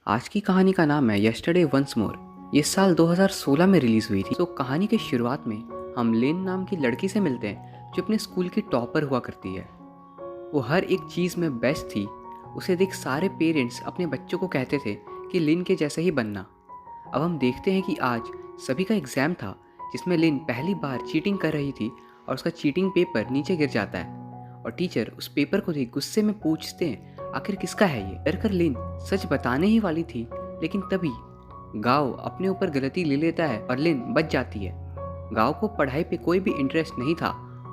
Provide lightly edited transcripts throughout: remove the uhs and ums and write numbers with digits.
आज की कहानी का नाम है यस्टरडे वंस मोर। ये साल 2016 में रिलीज हुई थी। तो कहानी के शुरुआत में हम लेन नाम की लड़की से मिलते हैं जो अपने स्कूल की टॉपर हुआ करती है। वो हर एक चीज़ में बेस्ट थी। उसे देख सारे पेरेंट्स अपने बच्चों को कहते थे कि लिन के जैसे ही बनना। अब हम देखते हैं कि आज सभी का एग्ज़ाम था जिसमें लिन पहली बार चीटिंग कर रही थी और उसका चीटिंग पेपर नीचे गिर जाता है और टीचर उस पेपर को देख गुस्से में पूछते हैं आखिर किसका है ये। डर कर लिन सच बताने ही वाली थी, लेकिन तभी गाओ अपने ऊपर गलती ले लेता है और लिन बच जाती है। गाओ को पढ़ाई पे कोई भी इंटरेस्ट नहीं था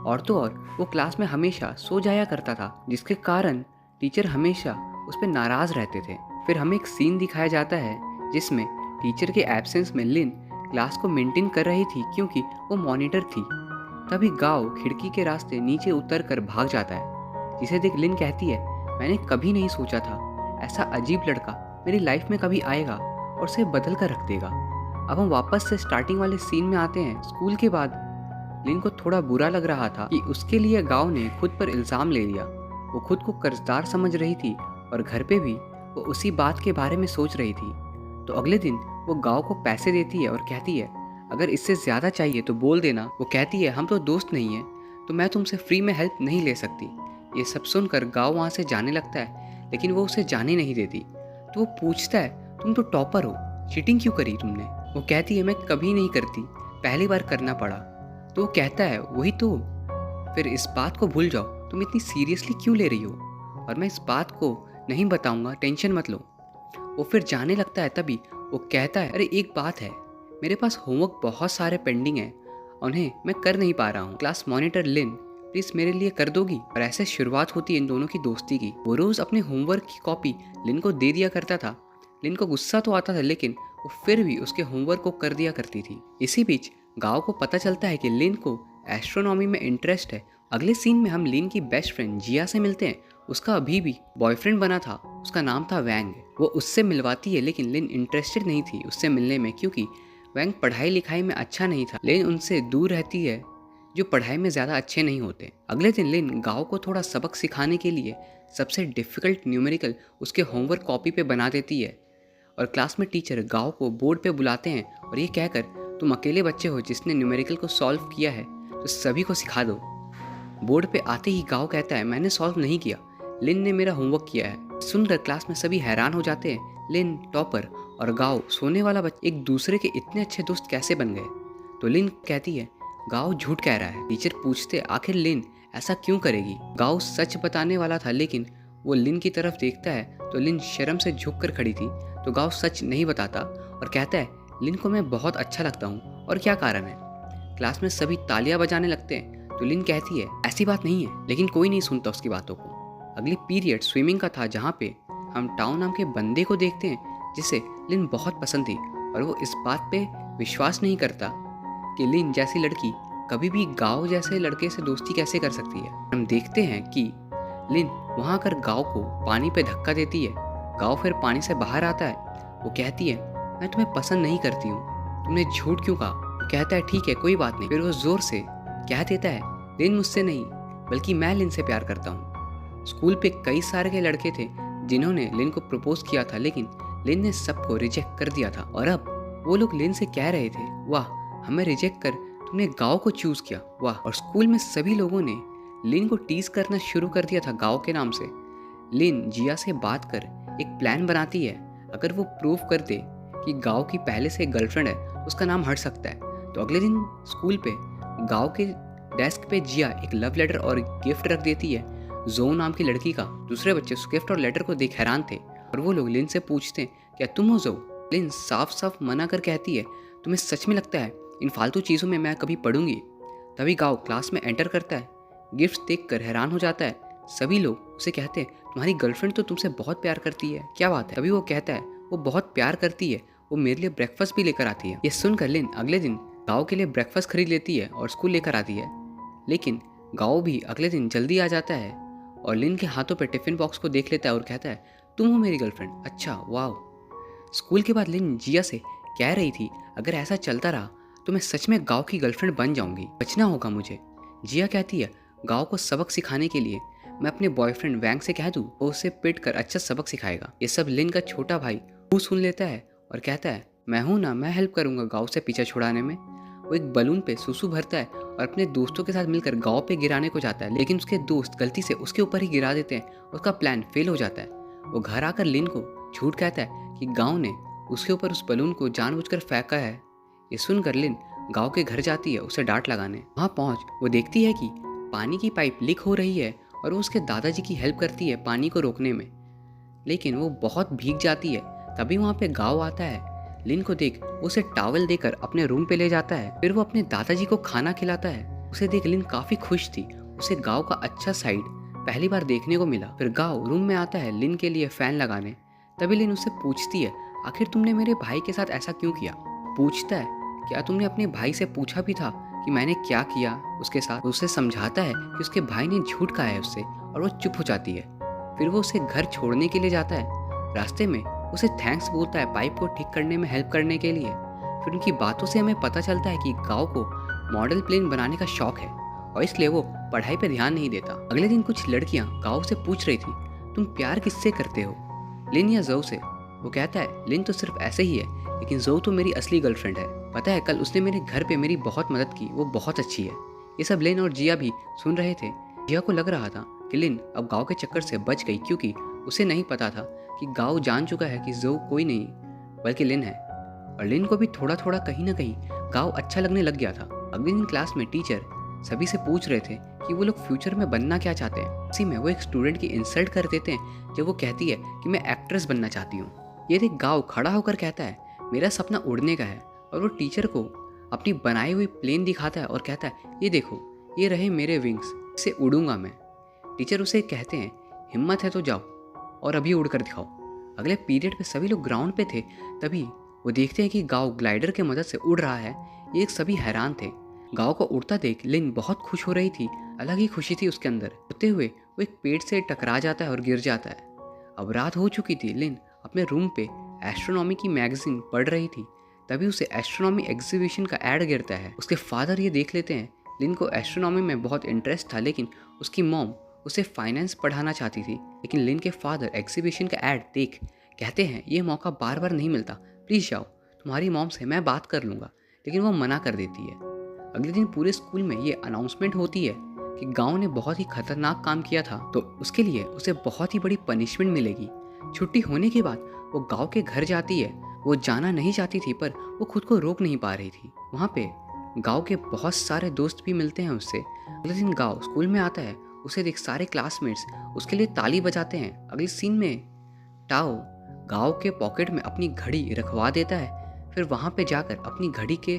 और तो और वो क्लास में हमेशा सो जाया करता था, जिसके कारण टीचर हमेशा उस पर नाराज रहते थे। फिर हमें एक सीन दिखाया जाता है जिसमें टीचर के एब्सेंस में लिन क्लास को मेंटेन कर रही थी क्योंकि वो मॉनिटर थी। तभी गाओ खिड़की के रास्ते नीचे उतर कर भाग जाता है, जिसे देख लिन कहती है मैंने कभी नहीं सोचा था ऐसा अजीब लड़का मेरी लाइफ में कभी आएगा और उसे बदल कर रख देगा। अब हम वापस से स्टार्टिंग वाले सीन में आते हैं। स्कूल के बाद लिन को थोड़ा बुरा लग रहा था कि उसके लिए गांव ने खुद पर इल्ज़ाम ले लिया। वो खुद को कर्जदार समझ रही थी और घर पे भी वो उसी बात के बारे में सोच रही थी। तो अगले दिन वो गांव को पैसे देती है और कहती है अगर इससे ज़्यादा चाहिए तो बोल देना। वो कहती है हम तो दोस्त नहीं हैं तो मैं तुमसे फ्री में हेल्प नहीं ले सकती। ये सब सुनकर गांव वहाँ से जाने लगता है, लेकिन वो उसे जाने नहीं देती। तो वो पूछता है तुम तो टॉपर हो, चीटिंग क्यों करी तुमने। वो कहती है मैं कभी नहीं करती, पहली बार करना पड़ा। तो वो कहता है वही तो, फिर इस बात को भूल जाओ, तुम इतनी सीरियसली क्यों ले रही हो और मैं इस बात को नहीं बताऊंगा, टेंशन मत लो। वो फिर जाने लगता है। तभी वो कहता है अरे एक बात है, मेरे पास होमवर्क बहुत सारे पेंडिंग हैं, उन्हें मैं कर नहीं पा रहा हूँ। क्लास मॉनिटर लिन प्लीज मेरे लिए कर दोगी। और ऐसे शुरुआत होती है इन दोनों की दोस्ती की। वो रोज अपने होमवर्क की कॉपी लिन को दे दिया करता था। लिन को गुस्सा तो आता था लेकिन वो फिर भी उसके होमवर्क को कर दिया करती थी। इसी बीच गांव को पता चलता है कि लिन को एस्ट्रोनॉमी में इंटरेस्ट है। अगले सीन में हम लिन की बेस्ट फ्रेंड जिया से मिलते हैं। उसका अभी भी बॉयफ्रेंड बना था, उसका नाम था वैंग। वो उससे मिलवाती है लेकिन लिन इंटरेस्टेड नहीं थी उससे मिलने में क्योंकि वैंग पढ़ाई लिखाई में अच्छा नहीं था। लिन उनसे दूर रहती है जो पढ़ाई में ज़्यादा अच्छे नहीं होते। अगले दिन लिन गाओ को थोड़ा सबक सिखाने के लिए सबसे डिफ़िकल्ट न्यूमेरिकल उसके होमवर्क कॉपी पे बना देती है और क्लास में टीचर गाओ को बोर्ड पे बुलाते हैं और ये कहकर तुम अकेले बच्चे हो जिसने न्यूमेरिकल को सॉल्व किया है तो सभी को सिखा दो। बोर्ड पे आते ही गाओ कहता है मैंने सॉल्व नहीं किया, लिन ने मेरा होमवर्क किया है। सुनकर क्लास में सभी हैरान हो जाते हैं, लिन टॉपर और गाओ सोने वाला बच्चा एक दूसरे के इतने अच्छे दोस्त कैसे बन गए। तो लिन कहती है गाओ झूठ कह रहा है। टीचर पूछते आखिर लिन ऐसा क्यों करेगी। गाओ सच बताने वाला था लेकिन वो लिन की तरफ देखता है तो लिन शर्म से झुक कर खड़ी थी। तो गाओ सच नहीं बताता और कहता है लिन को मैं बहुत अच्छा लगता हूँ और क्या कारण है। क्लास में सभी तालियां बजाने लगते हैं तो लिन कहती है ऐसी बात नहीं है, लेकिन कोई नहीं सुनता उसकी बातों को। अगली पीरियड स्विमिंग का था जहाँ पे हम टाउन नाम के बंदे को देखते हैं जिसे लिन बहुत पसंद थी और वो इस बात पे विश्वास नहीं करता कि लिन जैसी लड़की कभी भी गाओ जैसे लड़के से दोस्ती कैसे कर सकती है। हम देखते हैं कि लिन वहाँ आकर गाओ को पानी पे धक्का देती है। गाओ फिर पानी से बाहर आता है। वो कहती है मैं तुम्हें पसंद नहीं करती हूँ, तुमने झूठ क्यों कहा। वो कहता है ठीक है कोई बात नहीं। फिर वो जोर से कह देता है लिन मुझसे नहीं बल्कि मैं लिन से प्यार करता हूँ। स्कूल पे कई सारे के लड़के थे जिन्होंने लिन को प्रपोज किया था लेकिन लिन ने सबको रिजेक्ट कर दिया था और अब वो लोग लिन से कह रहे थे वाह हमें रिजेक्ट कर तुमने गाओ को चूज किया, वाह। और स्कूल में सभी लोगों ने लिन को टीज करना शुरू कर दिया था गाओ के नाम से। लिन जिया से बात कर एक प्लान बनाती है, अगर वो प्रूव कर दे कि गाओ की पहले से गर्लफ्रेंड है उसका नाम हट सकता है। तो अगले दिन स्कूल पे गाओ के डेस्क पे जिया एक लव लेटर और गिफ्ट रख देती है जो नाम की लड़की का। दूसरे बच्चे उस गिफ्ट और लेटर को देख हैरान थे और वो लोग लिन से पूछते हैं क्या तुम हो जो। लिन साफ साफ मना कर कहती है तुम्हें सच में लगता है इन फालतू चीज़ों में मैं कभी पढ़ूंगी। तभी गाओ क्लास में एंटर करता है, गिफ्ट देखकर हैरान हो जाता है। सभी लोग उसे कहते हैं तुम्हारी गर्लफ्रेंड तो तुमसे बहुत प्यार करती है, क्या बात है। तभी वो कहता है वो बहुत प्यार करती है, वो मेरे लिए ब्रेकफास्ट भी लेकर आती है। ये सुनकर लिन अगले दिन गाओ के लिए ब्रेकफास्ट खरीद लेती है और स्कूल लेकर आती है। लेकिन गाओ भी अगले दिन जल्दी आ जाता है और लिन के हाथों पर टिफिन बॉक्स को देख लेता है और कहता है तुम हो मेरी गर्लफ्रेंड, अच्छा वाह। स्कूल के बाद लिन जिया से कह रही थी अगर ऐसा चलता रहा तो मैं सच में गाओ की गर्लफ्रेंड बन जाऊंगी, बचना होगा मुझे। जिया कहती है गाओ को सबक सिखाने के लिए मैं अपने बॉयफ्रेंड वैंग से कह दूँ, वो उसे पिट कर अच्छा सबक सिखाएगा। ये सब लिन का छोटा भाई वो सुन लेता है और कहता है, मैं हूँ ना, मैं हेल्प करूँगा गाँव से पीछा छुड़ाने में। वो एक बलून पे सुसु भरता है और अपने दोस्तों के साथ मिलकर गाँव पे गिराने को जाता है, लेकिन उसके दोस्त गलती से उसके ऊपर ही गिरा देते हैं। उसका प्लान फेल हो जाता है। वो घर आकर लिन को झूठ कहता है कि गाँव ने उसके ऊपर उस बलून को जानबूझकर फेंका है। ये सुनकर लिन गाँव के घर जाती है उसे डांट लगाने। वहाँ पहुँच वो देखती है कि पानी की पाइप लीक हो रही है और वो उसके दादाजी की हेल्प करती है पानी को रोकने में, लेकिन वो बहुत भीग जाती है। तभी वहाँ पे गाँव आता है। लिन को देख वो उसे टॉवल देकर अपने रूम पे ले जाता है। फिर वो अपने दादाजी को खाना खिलाता है। उसे देख लिन काफ़ी खुश थी। उसे गाँव का अच्छा साइड पहली बार देखने को मिला। फिर गाँव रूम में आता है लिन के लिए फ़ैन लगाने। तभी लिन उससे पूछती है, आखिर तुमने मेरे भाई के साथ ऐसा क्यों किया? पूछता है, क्या तुमने अपने भाई से पूछा भी था कि मैंने क्या किया उसके साथ? उसे समझाता है कि उसके भाई ने झूठ कहा है उससे और वो चुप हो जाती है। फिर वो उसे घर छोड़ने के लिए जाता है। रास्ते में उसे थैंक्स बोलता है पाइप को ठीक करने में हेल्प करने के लिए। फिर उनकी बातों से हमें पता चलता है कि गाँव को मॉडल प्लेन बनाने का शौक है और इसलिए वो पढ़ाई पे ध्यान नहीं देता। अगले दिन कुछ लड़कियां गाँव से पूछ रही थी, तुम प्यार किससे करते हो, लिन या जोऊ से? वो कहता है, लिन तो सिर्फ ऐसे ही है, लेकिन जोऊ तो मेरी असली गर्लफ्रेंड है। पता है कल उसने मेरे घर पे मेरी बहुत मदद की, वो बहुत अच्छी है। ये सब लिन और जिया भी सुन रहे थे। जिया को लग रहा था कि लिन अब गाँव के चक्कर से बच गई, क्योंकि उसे नहीं पता था कि गाँव जान चुका है कि जोऊ कोई नहीं बल्कि लिन है। और लिन को भी थोड़ा थोड़ा कहीं ना कहीं गाँव अच्छा लगने लग गया था। अगले दिन क्लास में टीचर सभी से पूछ रहे थे कि वो लोग फ्यूचर में बनना क्या चाहते हैं। इसी में वो एक स्टूडेंट की इंसल्ट कर देते हैं जब वो कहती है कि मैं एक्ट्रेस बनना चाहती हूँ। ये देख गाँव खड़ा होकर कहता है, मेरा सपना उड़ने का है। और वो टीचर को अपनी बनाई हुई प्लेन दिखाता है और कहता है, ये देखो, ये रहे मेरे विंग्स, इससे उड़ूंगा मैं। टीचर उसे कहते हैं, हिम्मत है तो जाओ और अभी उड़कर दिखाओ। अगले पीरियड में सभी लोग ग्राउंड पे थे। तभी वो देखते हैं कि गाँव ग्लाइडर की मदद से उड़ रहा है। ये सभी हैरान थे। गाँव को उड़ता देख लिन बहुत खुश हो रही थी। अलग ही खुशी थी उसके अंदर। उड़ते हुए वो एक पेड़ से टकरा जाता है और गिर जाता है। अब रात हो चुकी थी। लिन अपने रूम पे एस्ट्रोनॉमी की मैगजीन पढ़ रही थी। तभी उसे एस्ट्रोनॉमी एग्जीबिशन का ऐड गिरता है। उसके फादर ये देख लेते हैं। लिन को एस्ट्रोनॉमी में बहुत इंटरेस्ट था, लेकिन उसकी मॉम उसे फाइनेंस पढ़ाना चाहती थी। लेकिन लिन के फादर एग्जीबिशन का ऐड देख कहते हैं, ये मौका बार बार नहीं मिलता, प्लीज़ जाओ, तुम्हारी मॉम से मैं बात कर लूँगा। लेकिन वो मना कर देती है। अगले दिन पूरे स्कूल में ये अनाउंसमेंट होती है कि गाँव ने बहुत ही खतरनाक काम किया था, तो उसके लिए उसे बहुत ही बड़ी पनिशमेंट मिलेगी। छुट्टी होने के बाद वो गाँव के घर जाती है। वो जाना नहीं चाहती थी, पर वो खुद को रोक नहीं पा रही थी। वहाँ पे गाँव के बहुत सारे दोस्त भी मिलते हैं उससे। अगले दिन गाँव स्कूल में आता है। उसे देख सारे क्लासमेट्स उसके लिए ताली बजाते हैं। अगले सीन में टाओ गाँव के पॉकेट में अपनी घड़ी रखवा देता है। फिर वहाँ पे जाकर अपनी घड़ी के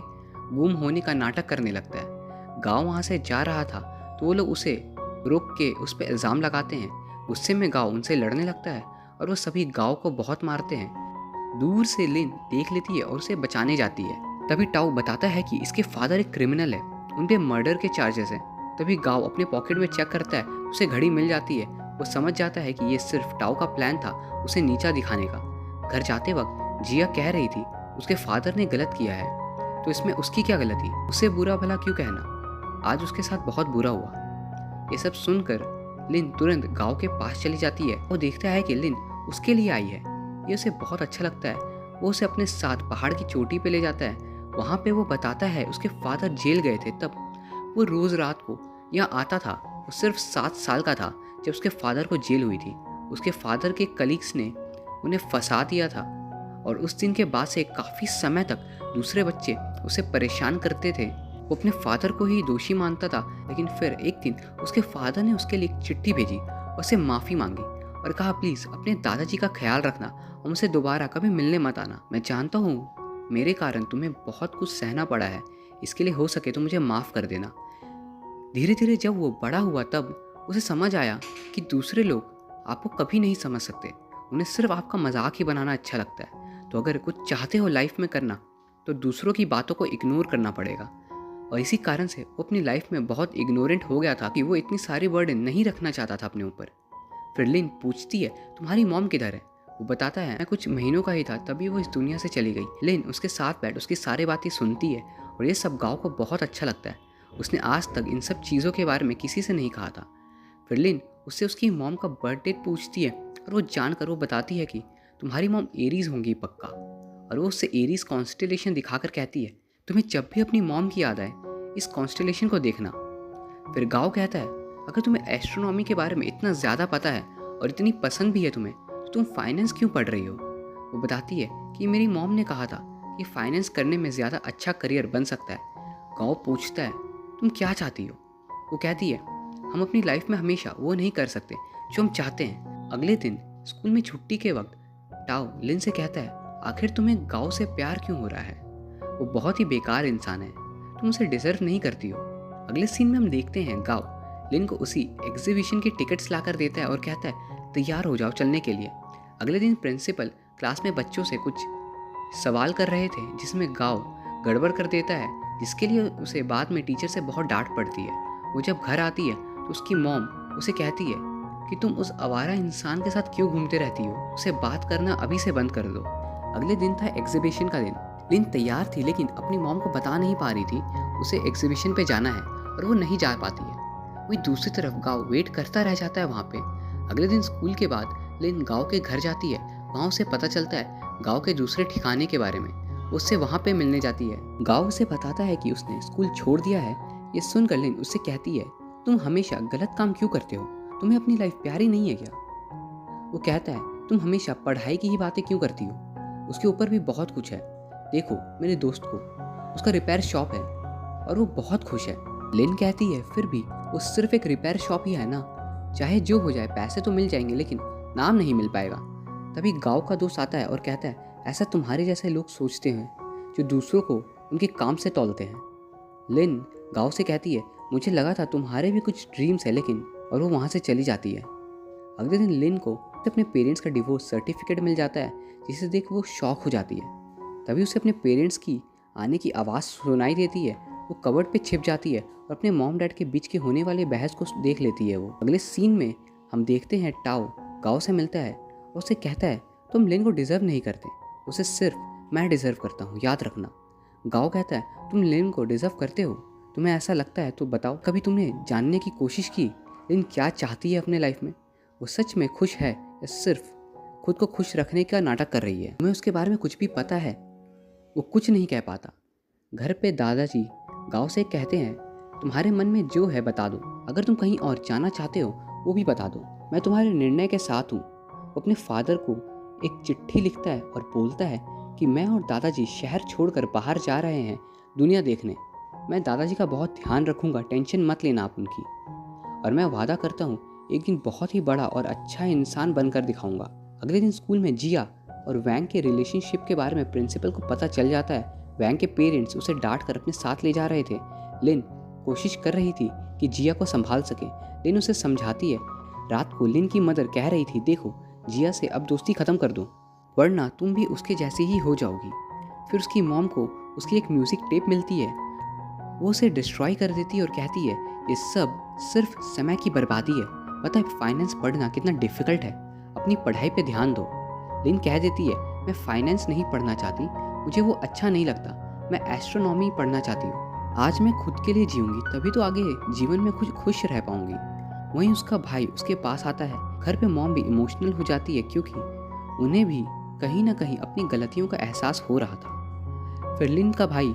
गुम होने का नाटक करने लगता है। गाँव वहाँ से जा रहा था तो वो लोग उसे रोक के उस पर इल्ज़ाम लगाते हैं। गुस्से में गाँव उनसे लड़ने लगता है और वो सभी गाँव को बहुत मारते हैं। दूर से लिन देख लेती है और उसे बचाने जाती है। तभी टाओ बताता है कि इसके फादर एक क्रिमिनल है, उन पे मर्डर के चार्जेस हैं। तभी गाँव अपने पॉकेट में चेक करता है, उसे घड़ी मिल जाती है। वो समझ जाता है कि ये सिर्फ टाओ का प्लान था उसे नीचा दिखाने का। घर जाते वक्त जिया कह रही थी उसके फादर ने गलत किया है, तो इसमें उसकी क्या गलती, उसे बुरा भला क्यों कहना, आज उसके साथ बहुत बुरा हुआ। ये सब सुनकर लिन तुरंत गाँव के पास चली जाती है। वो देखता है कि लिन उसके लिए आई है। ये उसे बहुत अच्छा लगता है। वो उसे अपने साथ पहाड़ की चोटी पे ले जाता है। वहाँ पे वो बताता है उसके फादर जेल गए थे, तब वो रोज़ रात को यहाँ आता था। वो सिर्फ 7 साल का था जब उसके फादर को जेल हुई थी। उसके फादर के कलीग्स ने उन्हें फंसा दिया था और उस दिन के बाद से काफ़ी समय तक दूसरे बच्चे उसे परेशान करते थे। वो अपने फादर को ही दोषी मानता था, लेकिन फिर एक दिन उसके फादर ने उसके लिए एक चिट्ठी भेजी और उससे माफ़ी मांगी और कहा, प्लीज़ अपने दादाजी का ख्याल रखना और मुझसे दोबारा कभी मिलने मत आना। मैं जानता हूँ मेरे कारण तुम्हें बहुत कुछ सहना पड़ा है, इसके लिए हो सके तो मुझे माफ़ कर देना। धीरे धीरे जब वो बड़ा हुआ तब उसे समझ आया कि दूसरे लोग आपको कभी नहीं समझ सकते, उन्हें सिर्फ आपका मजाक ही बनाना अच्छा लगता है। तो अगर कुछ चाहते हो लाइफ में करना तो दूसरों की बातों को इग्नोर करना पड़ेगा। और इसी कारण से वो अपनी लाइफ में बहुत इग्नोरेंट हो गया था कि वो इतनी सारी बर्डन नहीं रखना चाहता था अपने ऊपर। फिर लिन पूछती है, तुम्हारी मॉम किधर है? वो बताता है, मैं कुछ महीनों का ही था तभी वो इस दुनिया से चली गई। लिन उसके साथ बैठ उसकी सारी बातें सुनती है और ये सब गाँव को बहुत अच्छा लगता है। उसने आज तक इन सब चीज़ों के बारे में किसी से नहीं कहा था। फिर लिन उससे उसकी मॉम का बर्थ डेट पूछती है और वो जानकर वो बताती है कि तुम्हारी मॉम एरीज होंगी पक्का। और वो उससे एरीज कॉन्स्टेलेशन दिखाकर कहती है, तुम्हें जब भी अपनी मॉम की याद आए इस कॉन्स्टेलेशन को देखना। फिर गाओ कहता है, अगर तुम्हें एस्ट्रोनॉमी के बारे में इतना ज़्यादा पता है और इतनी पसंद भी है तुम्हें, तो तुम फाइनेंस क्यों पढ़ रही हो। वो बताती है कि मेरी मॉम ने कहा था कि फाइनेंस करने में ज़्यादा अच्छा करियर बन सकता है। गाओ पूछता है, तुम क्या चाहती हो। वो कहती है, हम अपनी लाइफ में हमेशा वो नहीं कर सकते जो हम चाहते हैं। अगले दिन स्कूल में छुट्टी के वक्त टाओ लिन से कहता है, आखिर तुम्हें गाओ से प्यार क्यों हो रहा है। वो बहुत ही बेकार इंसान है, तुम उसे डिजर्व नहीं करती हो। अगले सीन में हम देखते हैं गाओ लिन को उसी एग्जीबिशन की टिकट्स लाकर देता है और कहता है, तैयार हो जाओ चलने के लिए। अगले दिन प्रिंसिपल क्लास में बच्चों से कुछ सवाल कर रहे थे जिसमें गाओ गड़बड़ कर देता है, जिसके लिए उसे बाद में टीचर से बहुत डांट पड़ती है। वो जब घर आती है तो उसकी मॉम उसे कहती है कि तुम उस आवारा इंसान के साथ क्यों घूमते रहती हो, उसे बात करना अभी से बंद कर दो। अगले दिन था एग्जीबिशन का दिन। लिन तैयार थी लेकिन अपनी मॉम को बता नहीं पा रही थी उसे एग्जीबिशन पे जाना है और वो नहीं जा पाती है। वही दूसरी तरफ गाओ वेट करता रह जाता है वहाँ पे। अगले दिन स्कूल के बाद लिन गाओ के घर जाती है। वहाँ उसे पता चलता है गाओ के दूसरे ठिकाने के बारे में। उससे वहाँ पे मिलने जाती है। गाओ उसे बताता है कि उसने स्कूल छोड़ दिया है। ये सुनकर लिन उससे कहती है, तुम हमेशा गलत काम क्यों करते हो, तुम्हें अपनी लाइफ प्यारी नहीं है क्या। वो कहता है, तुम हमेशा पढ़ाई की ही बातें क्यों करती हो, उसके ऊपर भी बहुत कुछ है। देखो मेरे दोस्त को, उसका रिपेयर शॉप है और वो बहुत खुश है। लिन कहती है, फिर भी वो सिर्फ एक रिपेयर शॉप ही है ना, चाहे जो हो जाए पैसे तो मिल जाएंगे लेकिन नाम नहीं मिल पाएगा। तभी गांव का दोस्त आता है और कहता है, ऐसा तुम्हारे जैसे लोग सोचते हैं जो दूसरों को उनके काम से तौलते हैं। लिन गांव से कहती है, मुझे लगा था तुम्हारे भी कुछ ड्रीम्स है लेकिन, और वो वहाँ से चली जाती है। अगले दिन लिन को अपने पेरेंट्स का डिवोर्स सर्टिफिकेट मिल जाता है जिसे देख वो शॉक हो जाती है। तभी उसे अपने पेरेंट्स की आने की आवाज़ सुनाई देती है। वो कबर्ड पे छिप जाती है और अपने मॉम डैड के बीच के होने वाले बहस को देख लेती है। वो अगले सीन में हम देखते हैं टाओ गाओ से मिलता है और उसे कहता है, तुम लिन को डिज़र्व नहीं करते, उसे सिर्फ मैं डिज़र्व करता हूँ, याद रखना। गाओ कहता है, तुम लिन को डिज़र्व करते हो, तुम्हें ऐसा लगता है तो बताओ, कभी तुमने जानने की कोशिश की लिन क्या चाहती है अपने लाइफ में, वो सच में खुश है या सिर्फ खुद को खुश रखने का नाटक कर रही है। तुम्हें उसके बारे में कुछ भी पता है। वो कुछ नहीं कह पाता। घर पे दादाजी गाँव से कहते हैं, तुम्हारे मन में जो है बता दो, अगर तुम कहीं और जाना चाहते हो वो भी बता दो, मैं तुम्हारे निर्णय के साथ हूँ। वो अपने फादर को एक चिट्ठी लिखता है और बोलता है कि मैं और दादाजी शहर छोड़कर बाहर जा रहे हैं दुनिया देखने। मैं दादाजी का बहुत ध्यान रखूँगा, टेंशन मत लेना आप उनकी, और मैं वादा करता हूँ एक दिन बहुत ही बड़ा और अच्छा इंसान बनकर दिखाऊंगा। अगले दिन स्कूल में जिया और वैंग के रिलेशनशिप के बारे में प्रिंसिपल को पता चल जाता है। वैंग के पेरेंट्स उसे डांट कर अपने साथ ले जा रहे थे। लिन कोशिश कर रही थी कि जिया को संभाल सके। लिन उसे समझाती है। रात को लिन की मदर कह रही थी, देखो जिया से अब दोस्ती ख़त्म कर दो वरना तुम भी उसके जैसी ही हो जाओगी। फिर उसकी मॉम को उसकी एक म्यूज़िक टेप मिलती है, वो उसे डिस्ट्रॉय कर देती है और कहती है, ये सब सिर्फ समय की बर्बादी है, पता है फाइनेंस पढ़ना कितना डिफ़िकल्ट है, अपनी पढ़ाई पे ध्यान दो। लिन कह देती है, मैं फाइनेंस नहीं पढ़ना चाहती, मुझे वो अच्छा नहीं लगता, मैं एस्ट्रोनॉमी पढ़ना चाहती हूँ। आज मैं खुद के लिए जीऊँगी तभी तो आगे जीवन में खुश रह पाऊँगी। वहीं उसका भाई उसके पास आता है। घर पे मॉम भी इमोशनल हो जाती है क्योंकि उन्हें भी कहीं ना कहीं अपनी गलतियों का एहसास हो रहा था। फिर लिन का भाई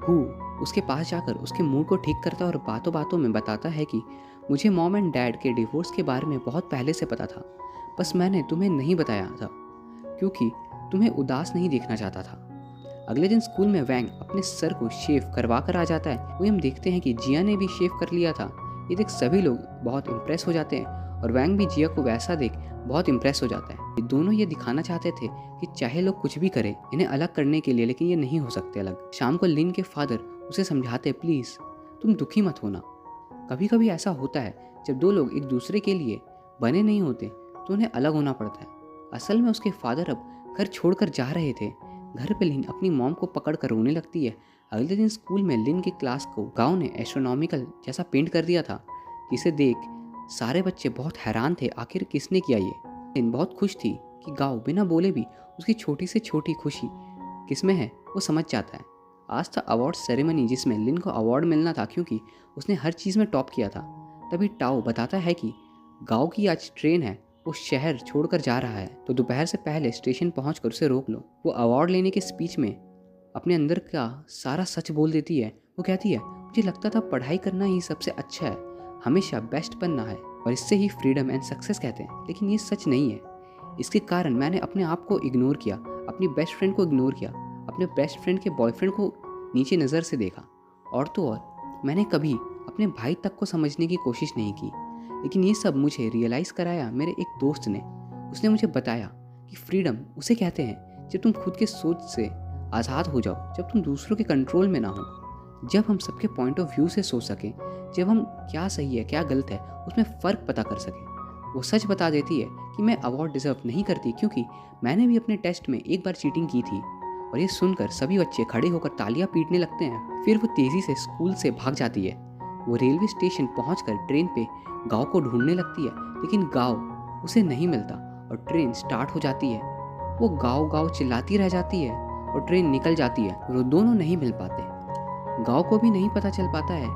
हु उसके पास जाकर उसके मूड को ठीक करता है और बातों बातों में बताता है कि मुझे मॉम एंड डैड के डिवोर्स के बारे में बहुत पहले से पता था, बस मैंने तुम्हें नहीं बताया था क्योंकि तुम्हें उदास नहीं देखना चाहता था। अगले दिन स्कूल में वैंग अपने सर को शेव करवा कर आ जाता है। वही हम देखते हैं कि जिया ने भी शेव कर लिया था। ये देख सभी लोग बहुत इम्प्रेस हो जाते हैं और वैंग भी जिया को वैसा देख बहुत इम्प्रेस हो जाता है। दोनों ये दिखाना चाहते थे कि चाहे लोग कुछ भी करें इन्हें अलग करने के लिए, लेकिन ये नहीं हो सकते अलग। शाम को लिन के फादर उसे समझाते, प्लीज़ तुम दुखी मत होना, कभी कभी ऐसा होता है जब दो लोग एक दूसरे के लिए बने नहीं होते तो उन्हें अलग होना पड़ता है। असल में उसके फादर अब घर छोड़कर जा रहे थे। घर पे लिन अपनी मॉम को पकड़ कर रोने लगती है। अगले दिन स्कूल में लिन की क्लास को गांव ने एस्ट्रोनॉमिकल जैसा पेंट कर दिया था, जिसे देख सारे बच्चे बहुत हैरान थे, आखिर किसने किया ये। लिन बहुत खुश थी कि गांव बिना बोले भी उसकी छोटी से छोटी खुशी किसमें है वो समझ जाता है। आज था अवार्ड सेरेमनी जिसमें लिन को अवार्ड मिलना था क्योंकि उसने हर चीज़ में टॉप किया था। तभी टाओ बताता है कि गांव की आज ट्रेन है, वो शहर छोड़कर जा रहा है तो दोपहर से पहले स्टेशन पहुंचकर उसे रोक लो। वो अवार्ड लेने के स्पीच में अपने अंदर का सारा सच बोल देती है। वो कहती है, मुझे लगता था पढ़ाई करना ही सबसे अच्छा है, हमेशा बेस्ट बनना है और इससे ही फ्रीडम एंड सक्सेस कहते हैं, लेकिन ये सच नहीं है। इसके कारण मैंने अपने आप को इग्नोर किया, अपनी बेस्ट फ्रेंड को इग्नोर किया, अपने बेस्ट फ्रेंड के बॉयफ्रेंड को नीचे नज़र से देखा, और तो और मैंने कभी अपने भाई तक को समझने की कोशिश नहीं की। लेकिन ये सब मुझे रियलाइज़ कराया मेरे एक दोस्त ने। उसने मुझे बताया कि फ्रीडम उसे कहते हैं जब तुम खुद के सोच से आज़ाद हो जाओ, जब तुम दूसरों के कंट्रोल में ना हो, जब हम सबके पॉइंट ऑफ व्यू से सोच सकें, जब हम क्या सही है क्या गलत है उसमें फ़र्क पता कर सकें। वो सच बता देती है कि मैं अवार्ड डिज़र्व नहीं करती क्योंकि मैंने भी अपने टेस्ट में एक बार चीटिंग की थी। और ये सुनकर सभी बच्चे खड़े होकर तालियां पीटने लगते हैं। फिर वो तेज़ी से स्कूल से भाग जाती है। वो रेलवे स्टेशन पहुंचकर ट्रेन पे गाँव को ढूंढने लगती है, लेकिन गाँव उसे नहीं मिलता और ट्रेन स्टार्ट हो जाती है। वो गाँव गाँव चिल्लाती रह जाती है और ट्रेन निकल जाती है और वो दोनों नहीं मिल पाते। गाँव को भी नहीं पता चल पाता है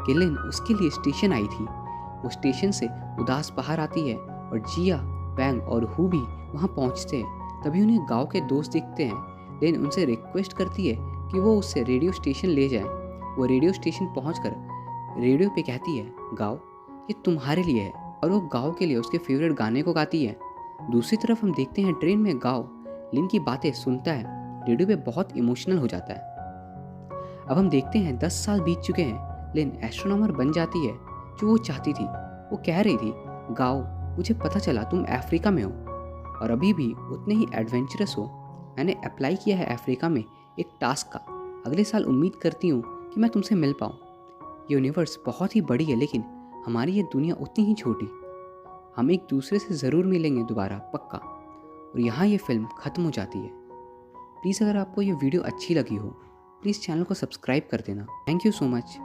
कि लिन उसके लिए स्टेशन आई थी। वो स्टेशन से उदास बाहर आती है और जिया, बैंग और हु भी वहाँ पहुँचते हैं। तभी उन्हें गाँव के दोस्त दिखते हैं। लिन उनसे रिक्वेस्ट करती है कि वो उससे रेडियो स्टेशन ले जाएं। वो रेडियो स्टेशन पहुंचकर रेडियो पे कहती है, गाओ ये तुम्हारे लिए है, और वो गाओ के लिए उसके फेवरेट गाने को गाती है। दूसरी तरफ हम देखते हैं ट्रेन में गाओ लिन की बातें सुनता है, रेडियो पे बहुत इमोशनल हो जाता है। अब हम देखते हैं 10 साल बीत चुके हैं। लिन एस्ट्रोनॉमर बन जाती है जो वो चाहती थी। वो कह रही थी, गाओ मुझे पता चला तुम अफ्रीका में हो और अभी भी उतने ही एडवेंचरस हो। मैंने अप्लाई किया है अफ्रीका में एक टास्क का। अगले साल उम्मीद करती हूँ कि मैं तुमसे मिल पाऊँ। यूनिवर्स बहुत ही बड़ी है लेकिन हमारी ये दुनिया उतनी ही छोटी। हम एक दूसरे से ज़रूर मिलेंगे दोबारा, पक्का। और यहाँ ये फिल्म ख़त्म हो जाती है। प्लीज़ अगर आपको ये वीडियो अच्छी लगी हो प्लीज़ चैनल को सब्सक्राइब कर देना। Thank you so much.